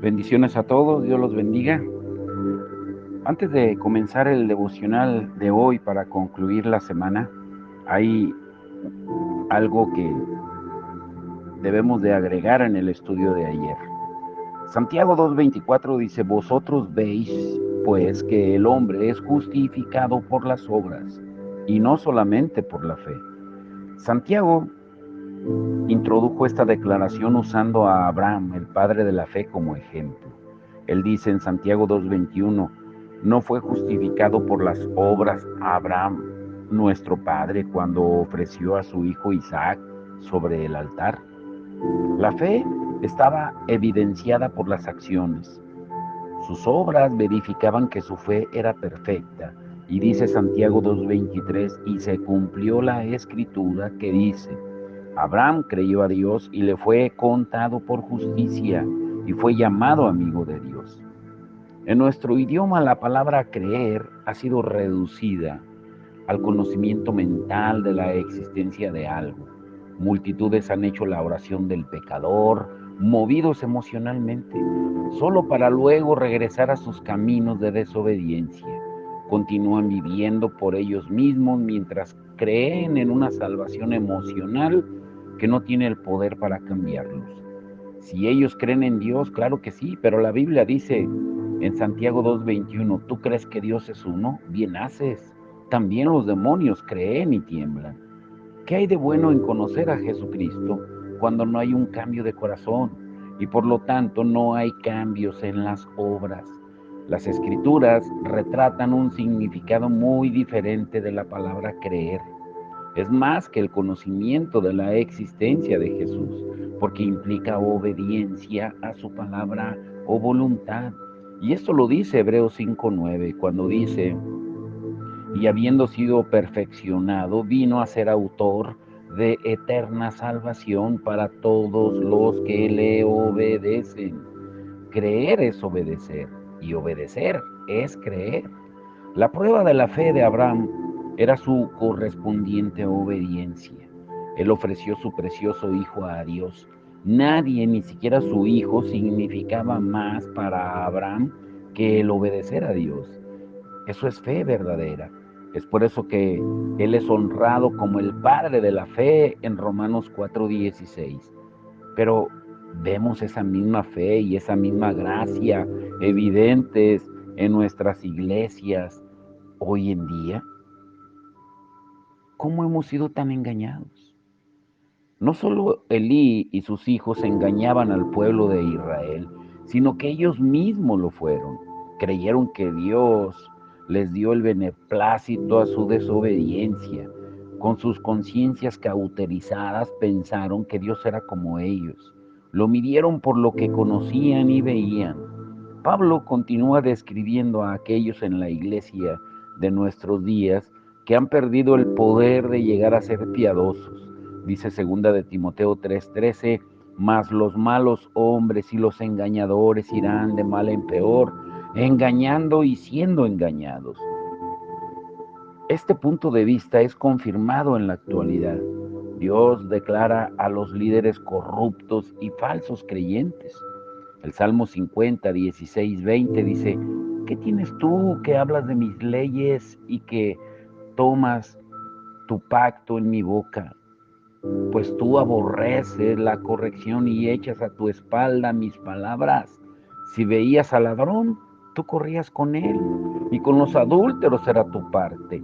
Bendiciones a todos, Dios los bendiga. Antes de comenzar el devocional de hoy para concluir la semana, hay algo que debemos de agregar en el estudio de ayer. Santiago 2:24 dice: vosotros veis pues que el hombre es justificado por las obras y no solamente por la fe. Santiago introdujo esta declaración usando a Abraham, el padre de la fe, como ejemplo. Él dice en Santiago 2:21: no fue justificado por las obras Abraham, nuestro padre, cuando ofreció a su hijo Isaac sobre el altar. La fe estaba evidenciada por las acciones. Sus obras verificaban que su fe era perfecta. Y dice Santiago 2:23: y se cumplió la escritura que dice: Abraham creyó a Dios y le fue contado por justicia y fue llamado amigo de Dios. En nuestro idioma, la palabra creer ha sido reducida al conocimiento mental de la existencia de algo. Multitudes han hecho la oración del pecador, movidos emocionalmente, solo para luego regresar a sus caminos de desobediencia. Continúan viviendo por ellos mismos mientras creen en una salvación emocional que no tiene el poder para cambiarlos. Si ellos creen en Dios, claro que sí, pero la Biblia dice en Santiago 2:21: ¿tú crees que Dios es uno? Bien haces. También los demonios creen y tiemblan. ¿Qué hay de bueno en conocer a Jesucristo cuando no hay un cambio de corazón y por lo tanto no hay cambios en las obras? Las Escrituras retratan un significado muy diferente de la palabra creer. Es más que el conocimiento de la existencia de Jesús, porque implica obediencia a su palabra o voluntad. Y esto lo dice Hebreos 5:9, cuando dice: y habiendo sido perfeccionado, vino a ser autor de eterna salvación para todos los que le obedecen. Creer es obedecer, y obedecer es creer. La prueba de la fe de Abraham era su correspondiente obediencia. Él ofreció su precioso hijo a Dios. Nadie, ni siquiera su hijo, significaba más para Abraham que el obedecer a Dios. Eso es fe verdadera. Es por eso que Él es honrado como el Padre de la fe en Romanos 4:16. Pero vemos esa misma fe y esa misma gracia evidentes en nuestras iglesias hoy en día. ¿Cómo hemos sido tan engañados? No solo Elí y sus hijos engañaban al pueblo de Israel, sino que ellos mismos lo fueron. Creyeron que Dios les dio el beneplácito a su desobediencia. Con sus conciencias cauterizadas pensaron que Dios era como ellos. Lo midieron por lo que conocían y veían. Pablo continúa describiendo a aquellos en la iglesia de nuestros días que han perdido el poder de llegar a ser piadosos. Dice segunda de Timoteo 3:13: mas los malos hombres y los engañadores irán de mal en peor, engañando y siendo engañados. Este punto de vista es confirmado en la actualidad. Dios declara a los líderes corruptos y falsos creyentes. El Salmo 50, 16, 20 dice: ¿qué tienes tú que hablas de mis leyes y que tomas tu pacto en mi boca? Pues tú aborreces la corrección y echas a tu espalda mis palabras. Si veías al ladrón, tú corrías con él, y con los adúlteros era tu parte.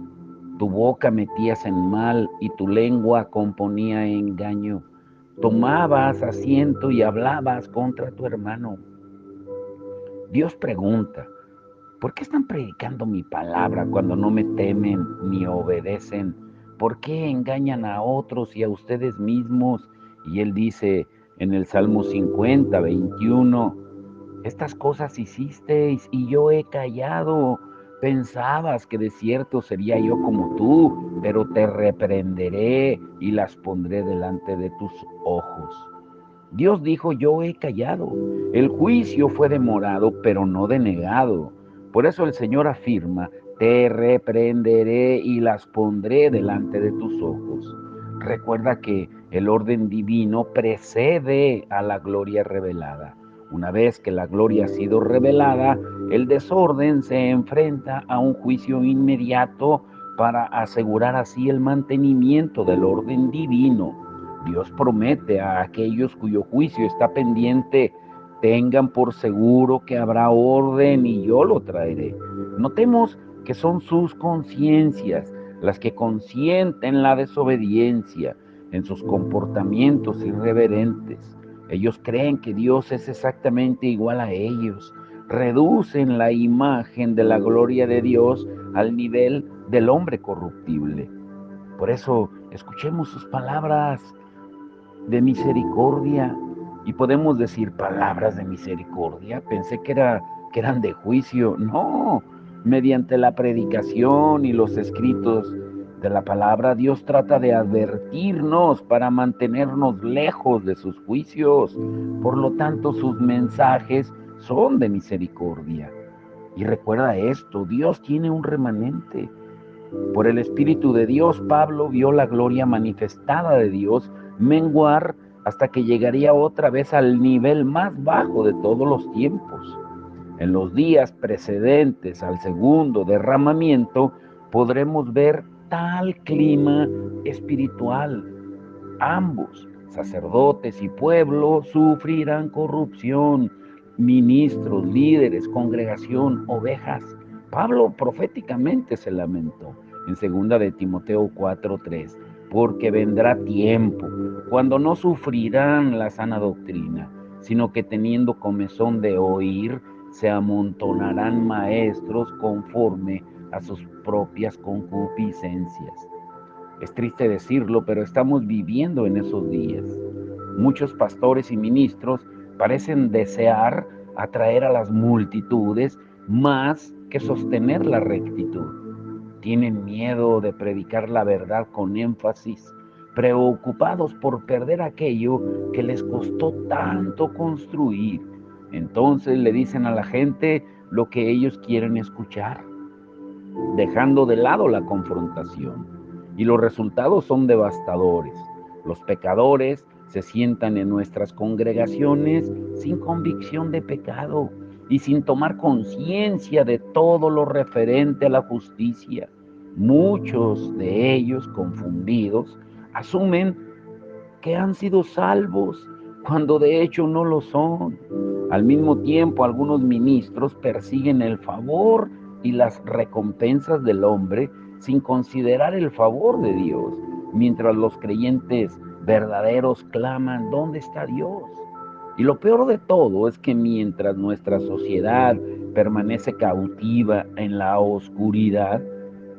Tu boca metías en mal y tu lengua componía engaño. Tomabas asiento y hablabas contra tu hermano. Dios pregunta: ¿por qué están predicando mi palabra cuando no me temen ni obedecen? ¿Por qué engañan a otros y a ustedes mismos? Y Él dice en el Salmo 50, 21: estas cosas hicisteis y yo he callado. Pensabas que de cierto sería yo como tú, pero te reprenderé y las pondré delante de tus ojos. Dios dijo: yo he callado. El juicio fue demorado, pero no denegado. Por eso el Señor afirma: te reprenderé y las pondré delante de tus ojos. Recuerda que el orden divino precede a la gloria revelada. Una vez que la gloria ha sido revelada, el desorden se enfrenta a un juicio inmediato para asegurar así el mantenimiento del orden divino. Dios promete a aquellos cuyo juicio está pendiente: tengan por seguro que habrá orden y yo lo traeré. Notemos que son sus conciencias las que consienten la desobediencia en sus comportamientos irreverentes. Ellos creen que Dios es exactamente igual a ellos. Reducen la imagen de la gloria de Dios al nivel del hombre corruptible. Por eso, escuchemos sus palabras de misericordia. Y podemos decir: palabras de misericordia. Pensé que eran de juicio. No, mediante la predicación y los escritos de la palabra, Dios trata de advertirnos para mantenernos lejos de sus juicios. Por lo tanto, sus mensajes son de misericordia. Y recuerda esto: Dios tiene un remanente. Por el Espíritu de Dios, Pablo vio la gloria manifestada de Dios menguar hasta que llegaría otra vez al nivel más bajo de todos los tiempos. En los días precedentes al segundo derramamiento podremos ver tal clima espiritual. Ambos, sacerdotes y pueblo, sufrirán corrupción. Ministros, líderes, congregación, ovejas. Pablo proféticamente se lamentó en 2 Timoteo 4:3, porque vendrá tiempo cuando no sufrirán la sana doctrina, sino que teniendo comezón de oír, se amontonarán maestros conforme a sus propias concupiscencias. Es triste decirlo, pero estamos viviendo en esos días. Muchos pastores y ministros parecen desear atraer a las multitudes más que sostener la rectitud. Tienen miedo de predicar la verdad con énfasis, preocupados por perder aquello que les costó tanto construir. Entonces le dicen a la gente lo que ellos quieren escuchar, dejando de lado la confrontación. Y los resultados son devastadores. Los pecadores se sientan en nuestras congregaciones sin convicción de pecado y sin tomar conciencia de todo lo referente a la justicia. Muchos de ellos, confundidos, asumen que han sido salvos cuando de hecho no lo son. Al mismo tiempo, algunos ministros persiguen el favor y las recompensas del hombre sin considerar el favor de Dios, mientras los creyentes verdaderos claman: ¿dónde está Dios? Y lo peor de todo es que mientras nuestra sociedad permanece cautiva en la oscuridad,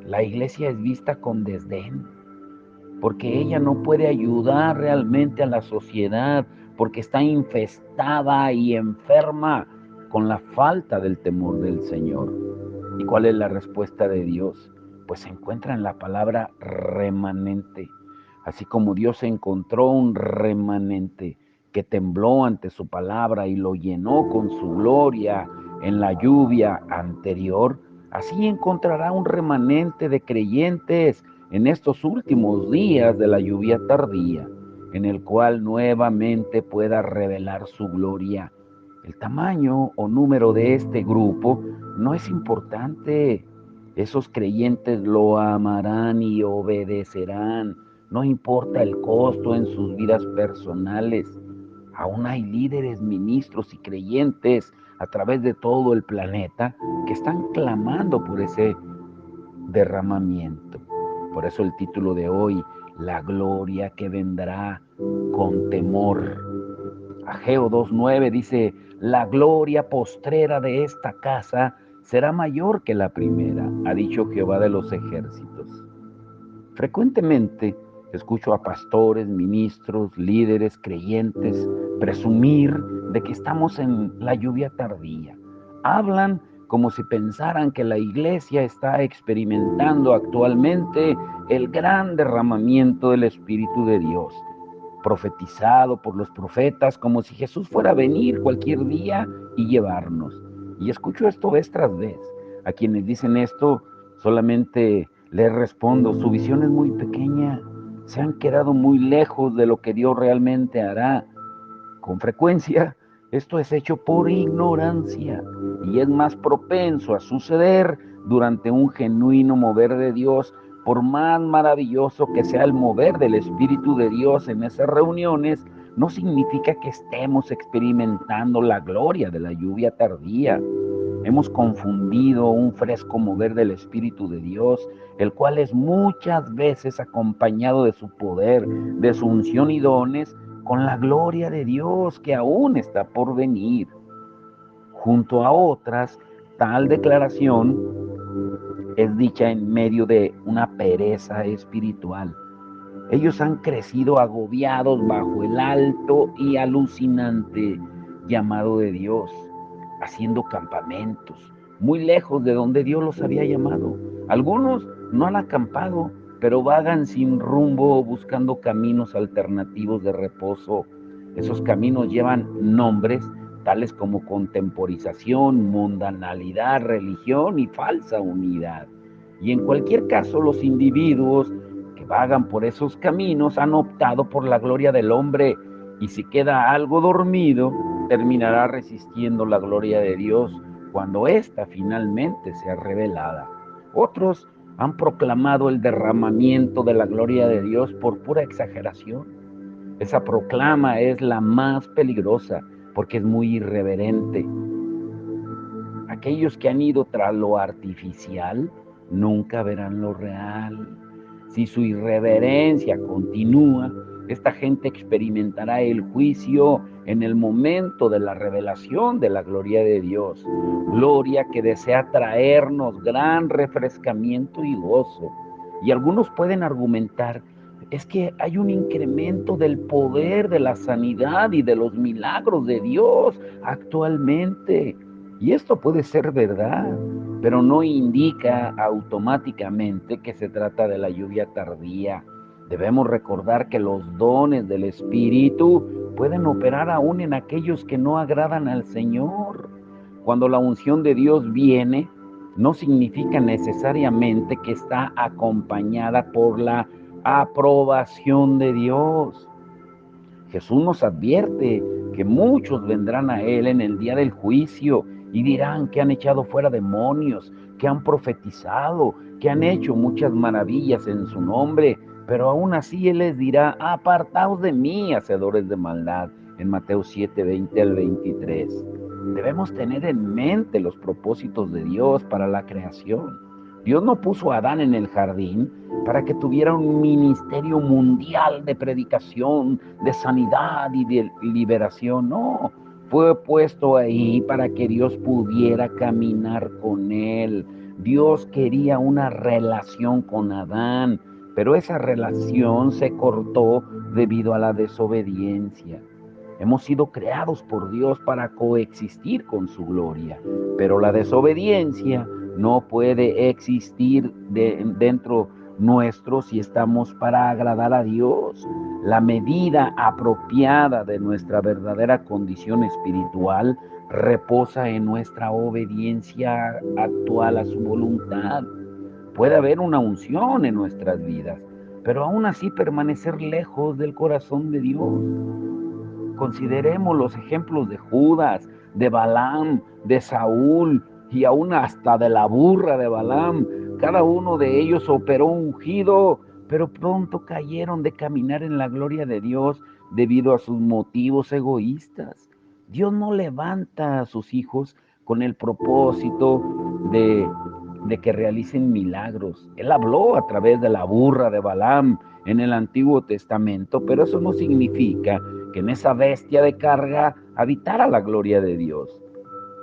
la iglesia es vista con desdén, porque ella no puede ayudar realmente a la sociedad, porque está infestada y enferma con la falta del temor del Señor. ¿Y cuál es la respuesta de Dios? Pues se encuentra en la palabra remanente. Así como Dios encontró un remanente que tembló ante su palabra y lo llenó con su gloria en la lluvia anterior, así encontrará un remanente de creyentes en estos últimos días de la lluvia tardía, en el cual nuevamente pueda revelar su gloria. El tamaño o número de este grupo no es importante. Esos creyentes lo amarán y obedecerán. No importa el costo en sus vidas personales. Aún hay líderes, ministros y creyentes a través de todo el planeta que están clamando por ese derramamiento. Por eso el título de hoy: la gloria que vendrá con temor. Ageo 2:9 dice: la gloria postrera de esta casa será mayor que la primera, ha dicho Jehová de los ejércitos. Frecuentemente escucho a pastores, ministros, líderes, creyentes presumir de que estamos en la lluvia tardía. Hablan como si pensaran que la iglesia está experimentando actualmente el gran derramamiento del Espíritu de Dios, profetizado por los profetas, como si Jesús fuera a venir cualquier día y llevarnos. Y escucho esto vez tras vez. A quienes dicen esto, solamente les respondo: su visión es muy pequeña, se han quedado muy lejos de lo que Dios realmente hará. Con frecuencia Esto es hecho por ignorancia y es más propenso a suceder durante un genuino mover de Dios, por más maravilloso que sea el mover del Espíritu de Dios en esas reuniones. No significa que estemos experimentando la gloria de la lluvia tardía. Hemos confundido un fresco mover del Espíritu de Dios, el cual es muchas veces acompañado de su poder, de su unción y dones, con la gloria de Dios que aún está por venir. Junto a otras, tal declaración es dicha en medio de una pereza espiritual. Ellos han crecido agobiados bajo el alto y alucinante llamado de Dios, haciendo campamentos muy lejos de donde Dios los había llamado. Algunos no han acampado, pero vagan sin rumbo buscando caminos alternativos de reposo. Esos caminos llevan nombres tales como contemporización, mundanalidad, religión y falsa unidad. Y en cualquier caso, los individuos que vagan por esos caminos han optado por la gloria del hombre, y si queda algo dormido, terminará resistiendo la gloria de Dios cuando ésta finalmente sea revelada. Otros han proclamado el derramamiento de la gloria de Dios por pura exageración. Esa proclama es la más peligrosa porque es muy irreverente. Aquellos que han ido tras lo artificial nunca verán lo real. Si su irreverencia continúa, esta gente experimentará el juicio en el momento de la revelación de la gloria de Dios. Gloria que desea traernos gran refrescamiento y gozo. Y algunos pueden argumentar, es que hay un incremento del poder de la sanidad y de los milagros de Dios actualmente. Y esto puede ser verdad, pero no indica automáticamente que se trata de la lluvia tardía. Debemos recordar que los dones del Espíritu pueden operar aún en aquellos que no agradan al Señor. Cuando la unción de Dios viene, no significa necesariamente que está acompañada por la aprobación de Dios. Jesús nos advierte que muchos vendrán a Él en el día del juicio y dirán que han echado fuera demonios, que han profetizado, que han hecho muchas maravillas en su nombre, pero aún así Él les dirá: apartaos de mí, hacedores de maldad, en Mateo 7, 20 al 23. Debemos tener en mente los propósitos de Dios para la creación. Dios no puso a Adán en el jardín para que tuviera un ministerio mundial de predicación, de sanidad y de liberación. No, fue puesto ahí para que Dios pudiera caminar con él. Dios quería una relación con Adán, pero esa relación se cortó debido a la desobediencia. Hemos sido creados por Dios para coexistir con su gloria, pero la desobediencia no puede existir dentro nuestro si estamos para agradar a Dios. La medida apropiada de nuestra verdadera condición espiritual reposa en nuestra obediencia actual a su voluntad. Puede haber una unción en nuestras vidas, pero aún así permanecer lejos del corazón de Dios. Consideremos los ejemplos de Judas, de Balaam, de Saúl y aún hasta de la burra de Balaam. Cada uno de ellos operó ungido, pero pronto cayeron de caminar en la gloria de Dios debido a sus motivos egoístas. Dios no levanta a sus hijos con el propósito de que realicen milagros. Él habló a través de la burra de Balaam en el Antiguo Testamento, pero eso no significa que en esa bestia de carga habitara la gloria de Dios.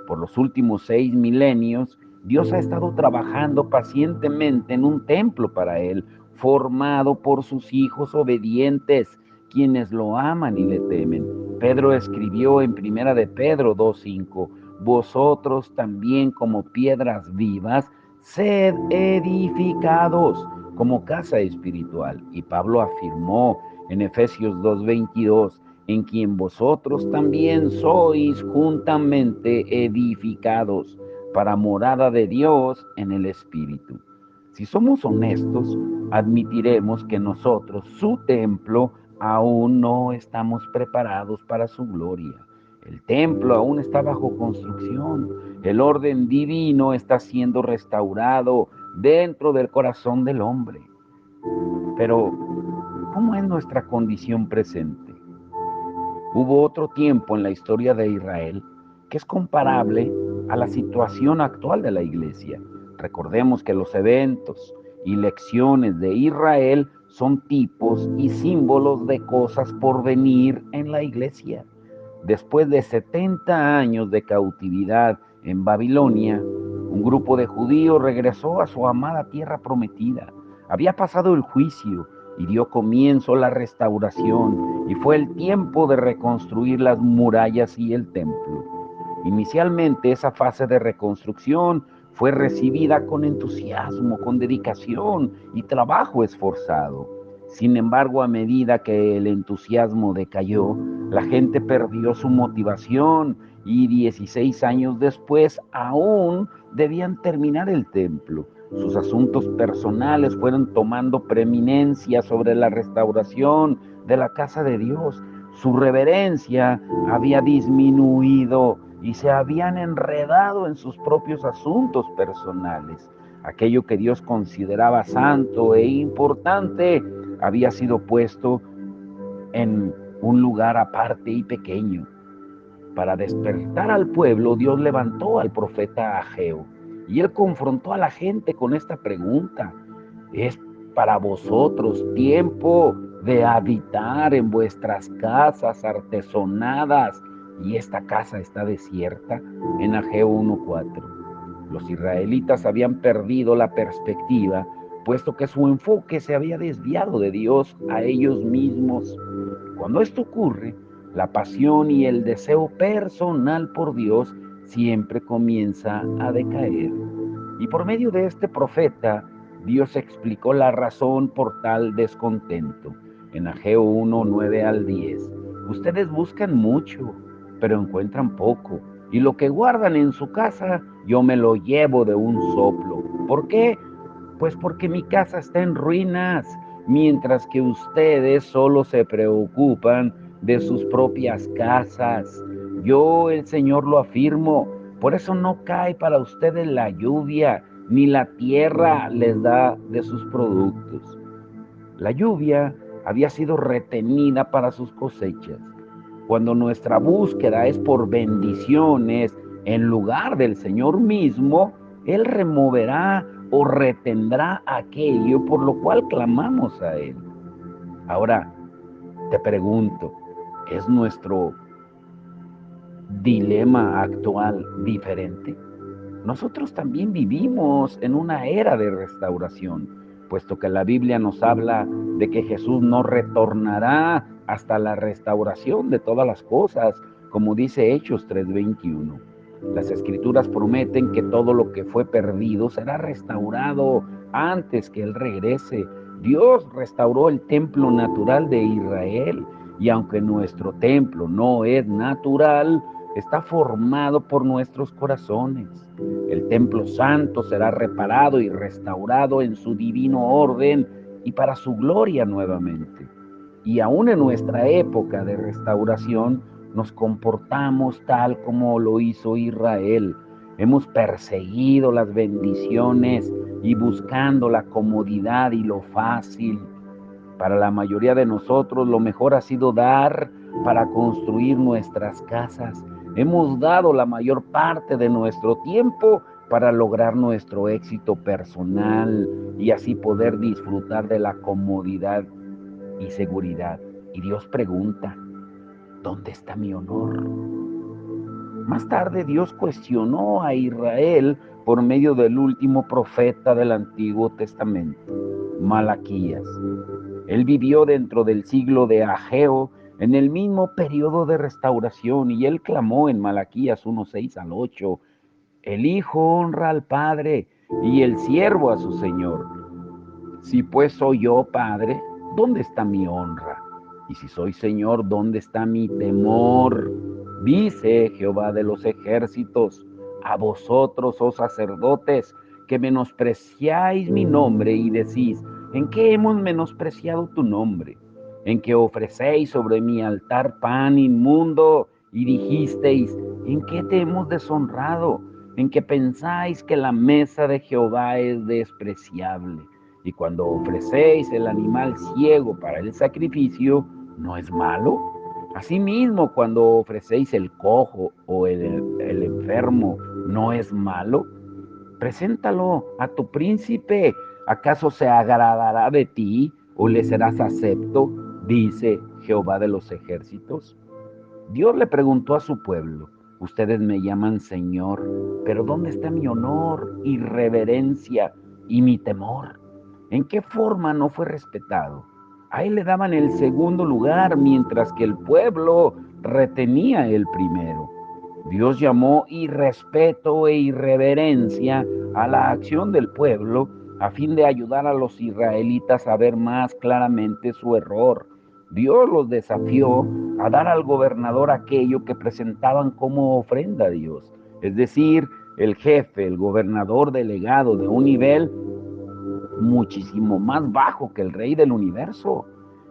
Por los últimos 6 milenios, Dios ha estado trabajando pacientemente en un templo para Él, formado por sus hijos obedientes, quienes lo aman y le temen. Pedro escribió en 1 de Pedro 2:5, vosotros también como piedras vivas, sed edificados como casa espiritual. Y Pablo afirmó en Efesios 2:22, en quien vosotros también sois juntamente edificados para morada de Dios en el Espíritu. Si somos honestos, admitiremos que nosotros, su templo, aún no estamos preparados para su gloria. El templo aún está bajo construcción. El orden divino está siendo restaurado dentro del corazón del hombre. Pero, ¿cómo es nuestra condición presente? Hubo otro tiempo en la historia de Israel que es comparable a la situación actual de la iglesia. Recordemos que los eventos y lecciones de Israel son tipos y símbolos de cosas por venir en la iglesia. Después de 70 años de cautividad en Babilonia, un grupo de judíos regresó a su amada tierra prometida. Había pasado el juicio y dio comienzo la restauración, y fue el tiempo de reconstruir las murallas y el templo. Inicialmente esa fase de reconstrucción fue recibida con entusiasmo, con dedicación y trabajo esforzado. Sin embargo, a medida que el entusiasmo decayó, la gente perdió su motivación y 16 años después aún debían terminar el templo. Sus asuntos personales fueron tomando preeminencia sobre la restauración de la casa de Dios. Su reverencia había disminuido y se habían enredado en sus propios asuntos personales. Aquello que Dios consideraba santo e importante había sido puesto en un lugar aparte y pequeño. Para despertar al pueblo, Dios levantó al profeta Ageo y él confrontó a la gente con esta pregunta: ¿es para vosotros tiempo de habitar en vuestras casas artesonadas y esta casa está desierta? En Ageo 1:4. Los israelitas habían perdido la perspectiva, puesto que su enfoque se había desviado de Dios a ellos mismos. Cuando esto ocurre, la pasión y el deseo personal por Dios siempre comienza a decaer. Y por medio de este profeta, Dios explicó la razón por tal descontento. En Ageo 1:9-10. Ustedes buscan mucho, pero encuentran poco. Y lo que guardan en su casa, yo me lo llevo de un soplo. ¿Por qué? Pues porque mi casa está en ruinas, mientras que ustedes solo se preocupan de sus propias casas. Yo, el Señor, lo afirmo. Por eso no cae para ustedes la lluvia, ni la tierra les da de sus productos. La lluvia había sido retenida para sus cosechas. Cuando nuestra búsqueda es por bendiciones en lugar del Señor mismo, Él removerá o retendrá aquello por lo cual clamamos a Él. Ahora, te pregunto, ¿es nuestro dilema actual diferente? Nosotros también vivimos en una era de restauración, puesto que la Biblia nos habla de que Jesús no retornará hasta la restauración de todas las cosas, como dice Hechos 3:21. Las Escrituras prometen que todo lo que fue perdido será restaurado antes que Él regrese. Dios restauró el templo natural de Israel, y aunque nuestro templo no es natural, está formado por nuestros corazones. El templo santo será reparado y restaurado en su divino orden y para su gloria nuevamente. Y aún en nuestra época de restauración nos comportamos tal como lo hizo Israel. Hemos perseguido las bendiciones y buscando la comodidad y lo fácil. Para la mayoría de nosotros, lo mejor ha sido dar para construir nuestras casas. Hemos dado la mayor parte de nuestro tiempo para lograr nuestro éxito personal y así poder disfrutar de la comodidad y seguridad. Y Dios pregunta: ¿dónde está mi honor? Más tarde Dios cuestionó a Israel por medio del último profeta del Antiguo Testamento, Malaquías. Él vivió dentro del siglo de Ageo, en el mismo periodo de restauración, y él clamó en Malaquías 1:6-8: el hijo honra al padre y el siervo a su señor. Si pues soy yo padre, ¿dónde está mi honra? Y si soy señor, ¿dónde está mi temor? Dice Jehová de los ejércitos: a vosotros, oh sacerdotes, que menospreciáis mi nombre y decís: ¿en qué hemos menospreciado tu nombre? En que ofrecéis sobre mi altar pan inmundo y dijisteis: ¿en qué te hemos deshonrado? En que pensáis que la mesa de Jehová es despreciable. Y cuando ofrecéis el animal ciego para el sacrificio, ¿no es malo? Asimismo, cuando ofrecéis el cojo o el enfermo, ¿no es malo? Preséntalo a tu príncipe. ¿Acaso se agradará de ti o le serás acepto? Dice Jehová de los ejércitos. Dios le preguntó a su pueblo: ustedes me llaman Señor, pero ¿dónde está mi honor y reverencia y mi temor? ¿En qué forma no fue respetado? A él le daban el segundo lugar, mientras que el pueblo retenía el primero. Dios llamó irrespeto e irreverencia a la acción del pueblo a fin de ayudar a los israelitas a ver más claramente su error. Dios los desafió a dar al gobernador aquello que presentaban como ofrenda a Dios, es decir, el jefe, el gobernador delegado de un nivel muchísimo más bajo que el rey del universo.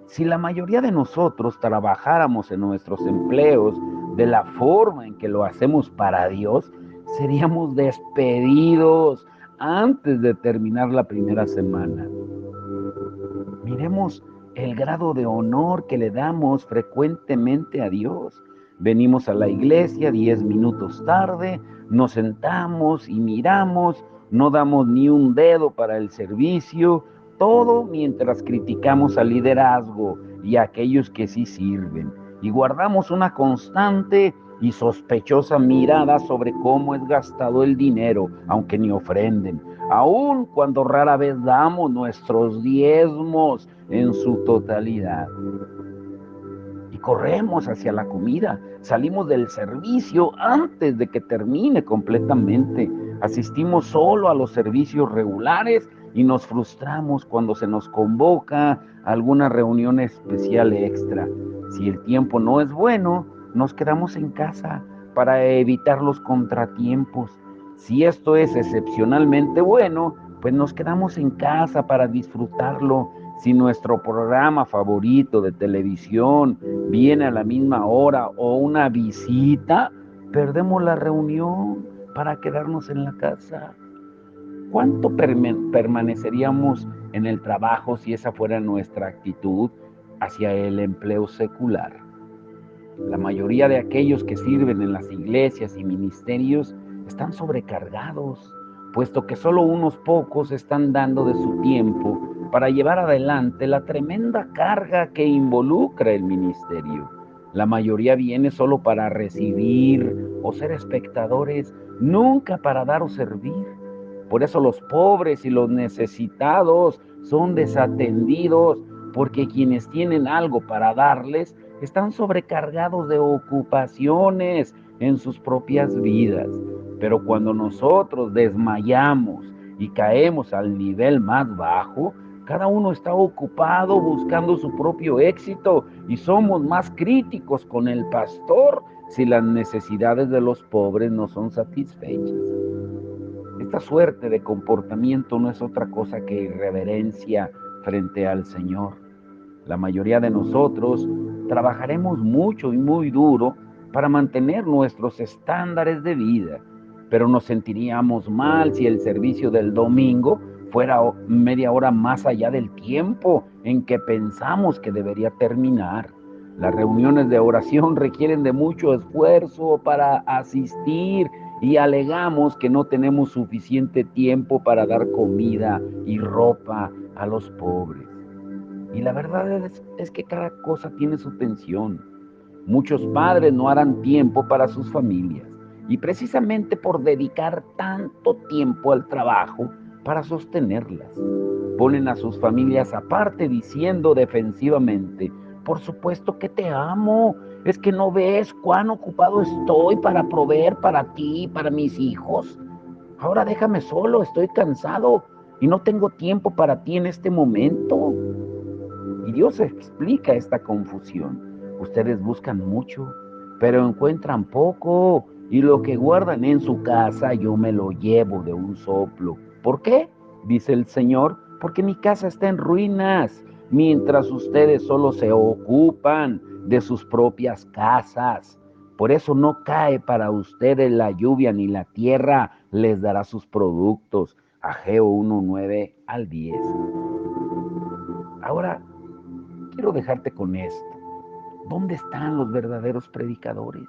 Si la mayoría de nosotros trabajáramos en nuestros empleos de la forma en que lo hacemos para Dios, seríamos despedidos antes de terminar la primera semana. Miremos el grado de honor que le damos frecuentemente a Dios. Venimos a la iglesia 10 minutos tarde, nos sentamos y miramos, no damos ni un dedo para el servicio, todo mientras criticamos al liderazgo y a aquellos que sí sirven. Y guardamos una constante y sospechosa mirada sobre cómo es gastado el dinero, aunque ni ofrenden, aun cuando rara vez damos nuestros diezmos en su totalidad. Y corremos hacia la comida, salimos del servicio antes de que termine completamente, asistimos solo a los servicios regulares y nos frustramos cuando se nos convoca a alguna reunión especial extra. Si el tiempo no es bueno, nos quedamos en casa para evitar los contratiempos. Si esto es excepcionalmente bueno, pues nos quedamos en casa para disfrutarlo. Si nuestro programa favorito de televisión viene a la misma hora o una visita, perdemos la reunión para quedarnos en la casa. ¿Cuánto permaneceríamos en el trabajo si esa fuera nuestra actitud hacia el empleo secular? La mayoría de aquellos que sirven en las iglesias y ministerios están sobrecargados, puesto que solo unos pocos están dando de su tiempo para llevar adelante la tremenda carga que involucra el ministerio. La mayoría viene solo para recibir o ser espectadores, nunca para dar o servir. Por eso los pobres y los necesitados son desatendidos, porque quienes tienen algo para darles están sobrecargados de ocupaciones en sus propias vidas. Pero cuando nosotros desmayamos y caemos al nivel más bajo, cada uno está ocupado buscando su propio éxito y somos más críticos con el pastor si las necesidades de los pobres no son satisfechas. Esta suerte de comportamiento no es otra cosa que irreverencia frente al Señor. La mayoría de nosotros trabajaremos mucho y muy duro para mantener nuestros estándares de vida, pero nos sentiríamos mal si el servicio del domingo fuera media hora más allá del tiempo en que pensamos que debería terminar. Las reuniones de oración requieren de mucho esfuerzo para asistir y alegamos que no tenemos suficiente tiempo para dar comida y ropa a los pobres. Y la verdad es que cada cosa tiene su tensión. Muchos padres no harán tiempo para sus familias y precisamente por dedicar tanto tiempo al trabajo para sostenerlas, ponen a sus familias aparte diciendo defensivamente: por supuesto que te amo, es que no ves cuán ocupado estoy para proveer para ti y para mis hijos. Ahora déjame solo, estoy cansado y no tengo tiempo para ti en este momento. Y Dios explica esta confusión. Ustedes buscan mucho, pero encuentran poco, y lo que guardan en su casa yo me lo llevo de un soplo. ¿Por qué? Dice el Señor: porque mi casa está en ruinas, mientras ustedes solo se ocupan de sus propias casas. Por eso no cae para ustedes la lluvia, ni la tierra les dará sus productos. Ageo 1:9-10. Ahora, quiero dejarte con esto. ¿Dónde están los verdaderos predicadores?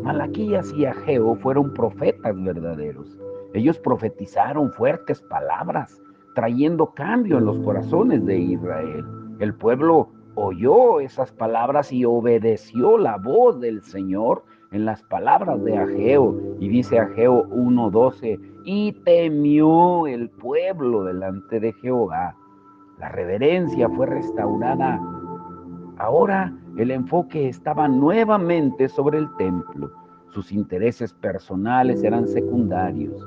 Malaquías y Ageo fueron profetas verdaderos. Ellos profetizaron fuertes palabras, trayendo cambio en los corazones de Israel. El pueblo oyó esas palabras y obedeció la voz del Señor en las palabras de Ageo. Y dice Ageo 1:12, y temió el pueblo delante de Jehová. La reverencia fue restaurada. Ahora el enfoque estaba nuevamente sobre el templo. Sus intereses personales eran secundarios.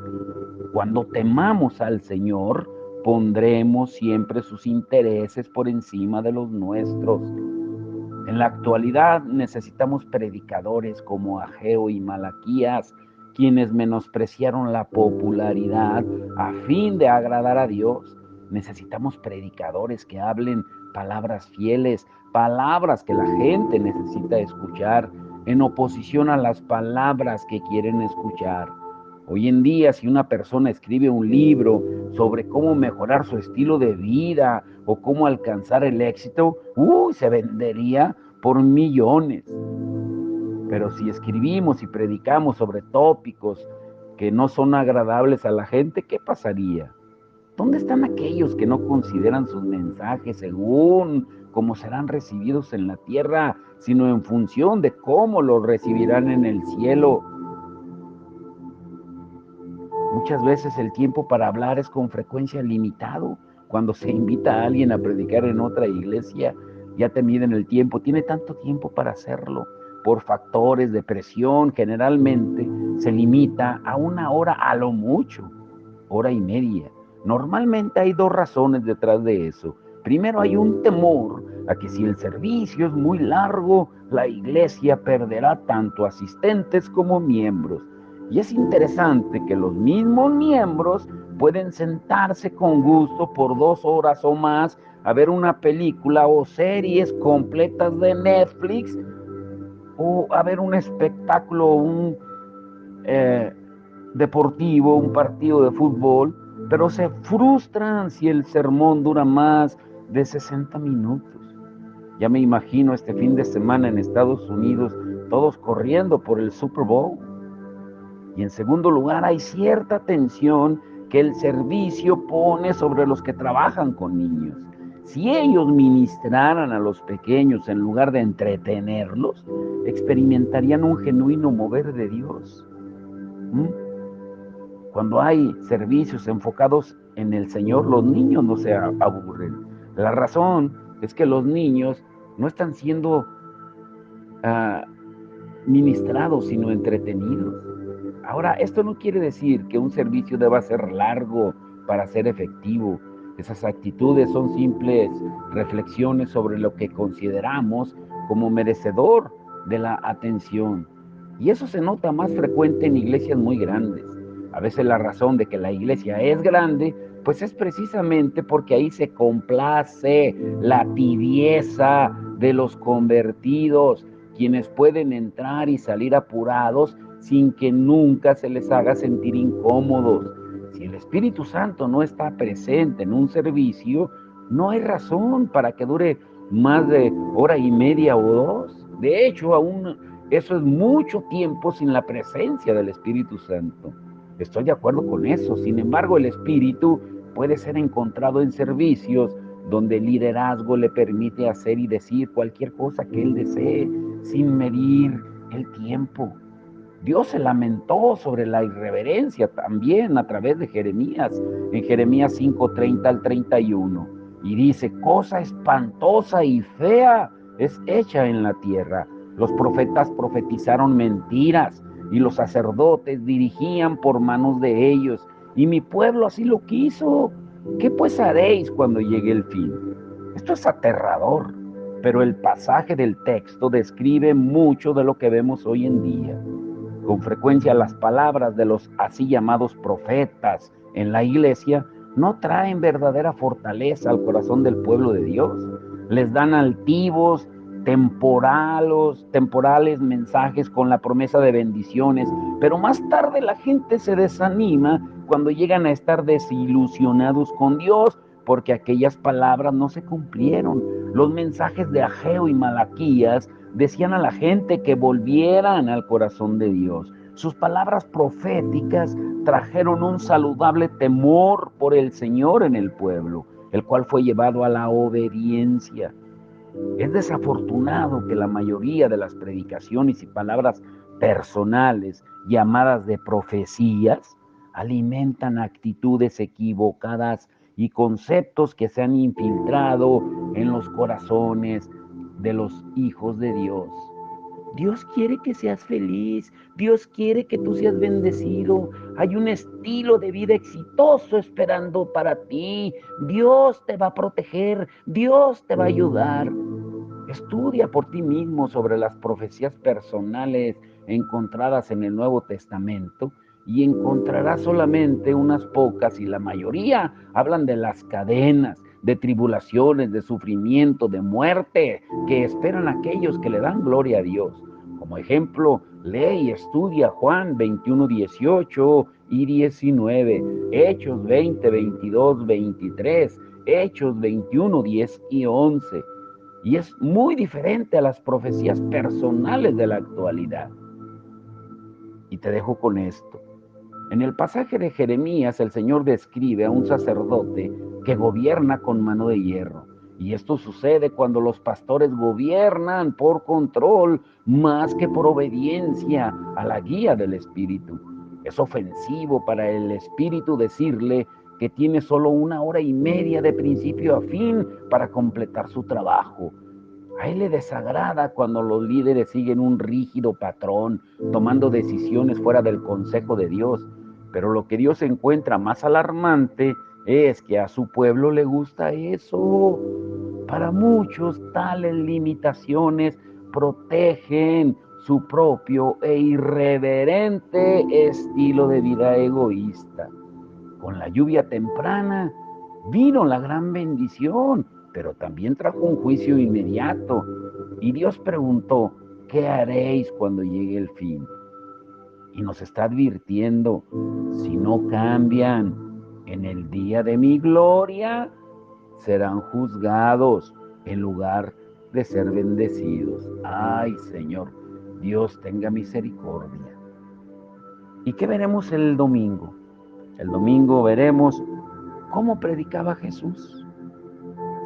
Cuando temamos al Señor, pondremos siempre sus intereses por encima de los nuestros. En la actualidad necesitamos predicadores como Ageo y Malaquías, quienes menospreciaron la popularidad a fin de agradar a Dios. Necesitamos predicadores que hablen palabras fieles, palabras que la gente necesita escuchar, en oposición a las palabras que quieren escuchar. Hoy en día, si una persona escribe un libro sobre cómo mejorar su estilo de vida o cómo alcanzar el éxito, se vendería por millones. Pero si escribimos y predicamos sobre tópicos que no son agradables a la gente, ¿qué pasaría? ¿Dónde están aquellos que no consideran sus mensajes según cómo serán recibidos en la tierra, sino en función de cómo los recibirán en el cielo? Muchas veces el tiempo para hablar es con frecuencia limitado. Cuando se invita a alguien a predicar en otra iglesia, ya te miden el tiempo. Tiene tanto tiempo para hacerlo. Por factores de presión, generalmente se limita a 1 hora a lo mucho, 1 hora y media. Normalmente hay 2 razones detrás de eso. Primero, hay un temor a que si el servicio es muy largo, la iglesia perderá tanto asistentes como miembros. Y es interesante que los mismos miembros pueden sentarse con gusto por 2 horas o más a ver una película o series completas de Netflix, o a ver un espectáculo, un deportivo, un partido de fútbol, pero se frustran si el sermón dura más de 60 minutos. Ya me imagino este fin de semana en Estados Unidos, todos corriendo por el Super Bowl. Y en segundo lugar, hay cierta tensión que el servicio pone sobre los que trabajan con niños. Si ellos ministraran a los pequeños en lugar de entretenerlos, experimentarían un genuino mover de Dios. Cuando hay servicios enfocados en el Señor, los niños no se aburren. La razón es que los niños no están siendo ministrados, sino entretenidos. Ahora, esto no quiere decir que un servicio deba ser largo para ser efectivo. Esas actitudes son simples reflexiones sobre lo que consideramos como merecedor de la atención. Y eso se nota más frecuente en iglesias muy grandes. A veces la razón de que la iglesia es grande, pues es precisamente porque ahí se complace la tibieza de los convertidos, quienes pueden entrar y salir apurados sin que nunca se les haga sentir incómodos. Si el Espíritu Santo no está presente en un servicio, no hay razón para que dure más de 1 hora y media o 2. De hecho, aún eso es mucho tiempo sin la presencia del Espíritu Santo. Estoy de acuerdo con eso. Sin embargo, el Espíritu puede ser encontrado en servicios donde el liderazgo le permite hacer y decir cualquier cosa que él desee, sin medir el tiempo. Dios se lamentó sobre la irreverencia también a través de Jeremías, en Jeremías 5:30-31. Y dice, cosa espantosa y fea es hecha en la tierra. Los profetas profetizaron mentiras y los sacerdotes dirigían por manos de ellos. Y mi pueblo así lo quiso. ¿Qué pues haréis cuando llegue el fin? Esto es aterrador, pero el pasaje del texto describe mucho de lo que vemos hoy en día. Con frecuencia las palabras de los así llamados profetas en la iglesia no traen verdadera fortaleza al corazón del pueblo de Dios. Les dan altivos temporales mensajes con la promesa de bendiciones, pero más tarde la gente se desanima cuando llegan a estar desilusionados con Dios, porque aquellas palabras no se cumplieron. Los mensajes de Ageo y Malaquías decían a la gente que volvieran al corazón de Dios. Sus palabras proféticas trajeron un saludable temor por el Señor en el pueblo, el cual fue llevado a la obediencia. Es desafortunado que la mayoría de las predicaciones y palabras personales llamadas de profecías alimentan actitudes equivocadas y conceptos que se han infiltrado en los corazones de los hijos de Dios. Dios quiere que seas feliz, Dios quiere que tú seas bendecido. Hay un estilo de vida exitoso esperando para ti. Dios te va a proteger, Dios te va a ayudar. Estudia por ti mismo sobre las profecías personales encontradas en el Nuevo Testamento y encontrarás solamente unas pocas, y la mayoría hablan de las cadenas, de tribulaciones, de sufrimiento, de muerte que esperan aquellos que le dan gloria a Dios. Como ejemplo, lee y estudia Juan 21, 18 y 19, Hechos 20, 22, 23, Hechos 21, 10 y 11. Y es muy diferente a las profecías personales de la actualidad. Y te dejo con esto. En el pasaje de Jeremías, el Señor describe a un sacerdote que gobierna con mano de hierro. Y esto sucede cuando los pastores gobiernan por control más que por obediencia a la guía del Espíritu. Es ofensivo para el Espíritu decirle que tiene solo 1 hora y media de principio a fin para completar su trabajo. A él le desagrada cuando los líderes siguen un rígido patrón, tomando decisiones fuera del consejo de Dios. Pero lo que Dios encuentra más alarmante es que a su pueblo le gusta eso. Para muchos, tales limitaciones protegen su propio e irreverente estilo de vida egoísta. Con la lluvia temprana vino la gran bendición, pero también trajo un juicio inmediato. Y Dios preguntó, ¿qué haréis cuando llegue el fin? Y nos está advirtiendo, si no cambian en el día de mi gloria, serán juzgados en lugar de ser bendecidos. Ay, Señor, Dios tenga misericordia. ¿Y qué veremos el domingo? El domingo veremos cómo predicaba Jesús.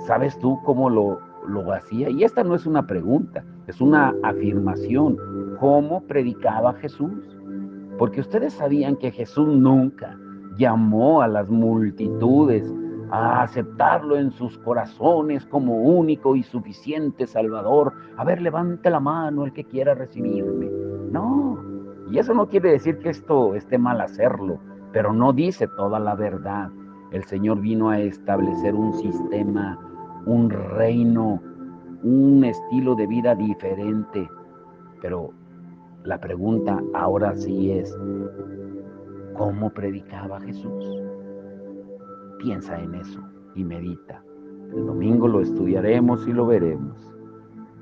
¿Sabes tú cómo lo hacía? Y esta no es una pregunta, es una afirmación. ¿Cómo predicaba Jesús? Porque ustedes sabían que Jesús nunca llamó a las multitudes a aceptarlo en sus corazones como único y suficiente Salvador. A ver, levante la mano el que quiera recibirme. No, y eso no quiere decir que esto esté mal hacerlo, pero no dice toda la verdad. El Señor vino a establecer un sistema, un reino, un estilo de vida diferente. Pero la pregunta ahora sí es, ¿cómo predicaba Jesús? Piensa en eso y medita. El domingo lo estudiaremos y lo veremos.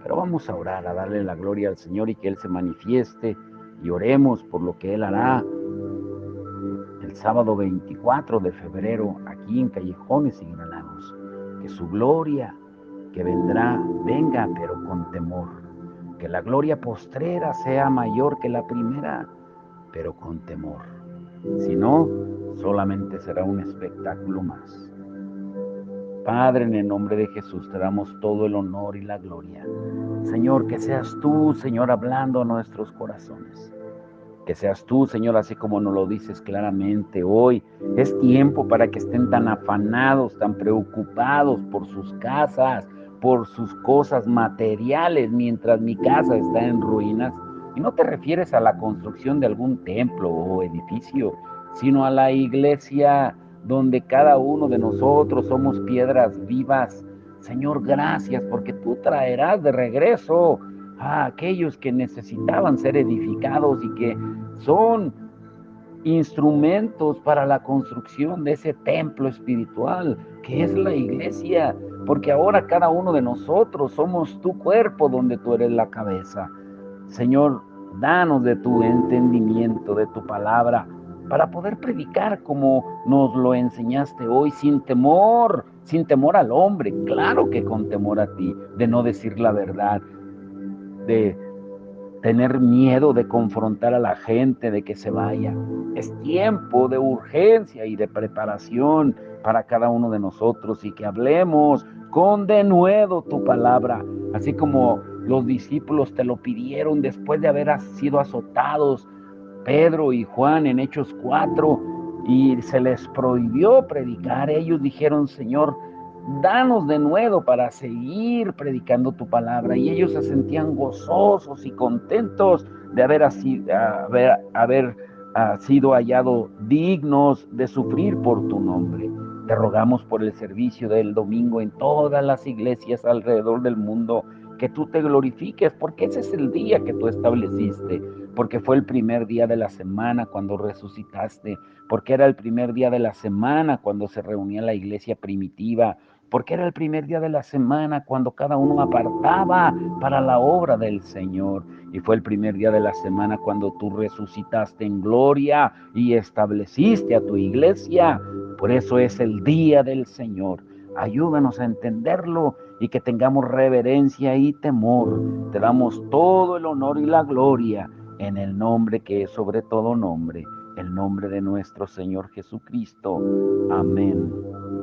Pero vamos a orar, a darle la gloria al Señor y que Él se manifieste, y oremos por lo que Él hará el sábado 24 de febrero aquí en Callejones y Granados. Que su gloria que vendrá, venga pero con temor. Que la gloria postrera sea mayor que la primera, pero con temor. Si no, solamente será un espectáculo más. Padre, en el nombre de Jesús te damos todo el honor y la gloria. Señor, que seas tú, Señor, hablando a nuestros corazones. Que seas tú, Señor, así como nos lo dices claramente hoy. Es tiempo para que estén tan afanados, tan preocupados por sus casas, por sus cosas materiales, mientras mi casa está en ruinas. Y no te refieres a la construcción de algún templo o edificio, sino a la iglesia donde cada uno de nosotros somos piedras vivas. Señor, gracias porque tú traerás de regreso a aquellos que necesitaban ser edificados y que son instrumentos para la construcción de ese templo espiritual que es la iglesia, porque ahora cada uno de nosotros somos tu cuerpo donde tú eres la cabeza. Señor, danos de tu entendimiento, de tu palabra, para poder predicar como nos lo enseñaste hoy, sin temor al hombre, claro que con temor a ti, de no decir la verdad, de tener miedo de confrontar a la gente, de que se vaya. Es tiempo de urgencia y de preparación para cada uno de nosotros y que hablemos con denuedo tu palabra, así como los discípulos te lo pidieron después de haber sido azotados, Pedro y Juan en Hechos 4, y se les prohibió predicar. Ellos dijeron, Señor, danos de nuevo para seguir predicando tu palabra. Y ellos se sentían gozosos y contentos de haber sido hallados dignos de sufrir por tu nombre. Te rogamos por el servicio del domingo en todas las iglesias alrededor del mundo, que tú te glorifiques, porque ese es el día que tú estableciste, porque fue el primer día de la semana cuando resucitaste, porque era el primer día de la semana cuando se reunía la iglesia primitiva, porque era el primer día de la semana cuando cada uno apartaba para la obra del Señor. Y fue el primer día de la semana cuando tú resucitaste en gloria y estableciste a tu iglesia. Por eso es el día del Señor. Ayúdanos a entenderlo y que tengamos reverencia y temor. Te damos todo el honor y la gloria en el nombre que es sobre todo nombre, el nombre de nuestro Señor Jesucristo. Amén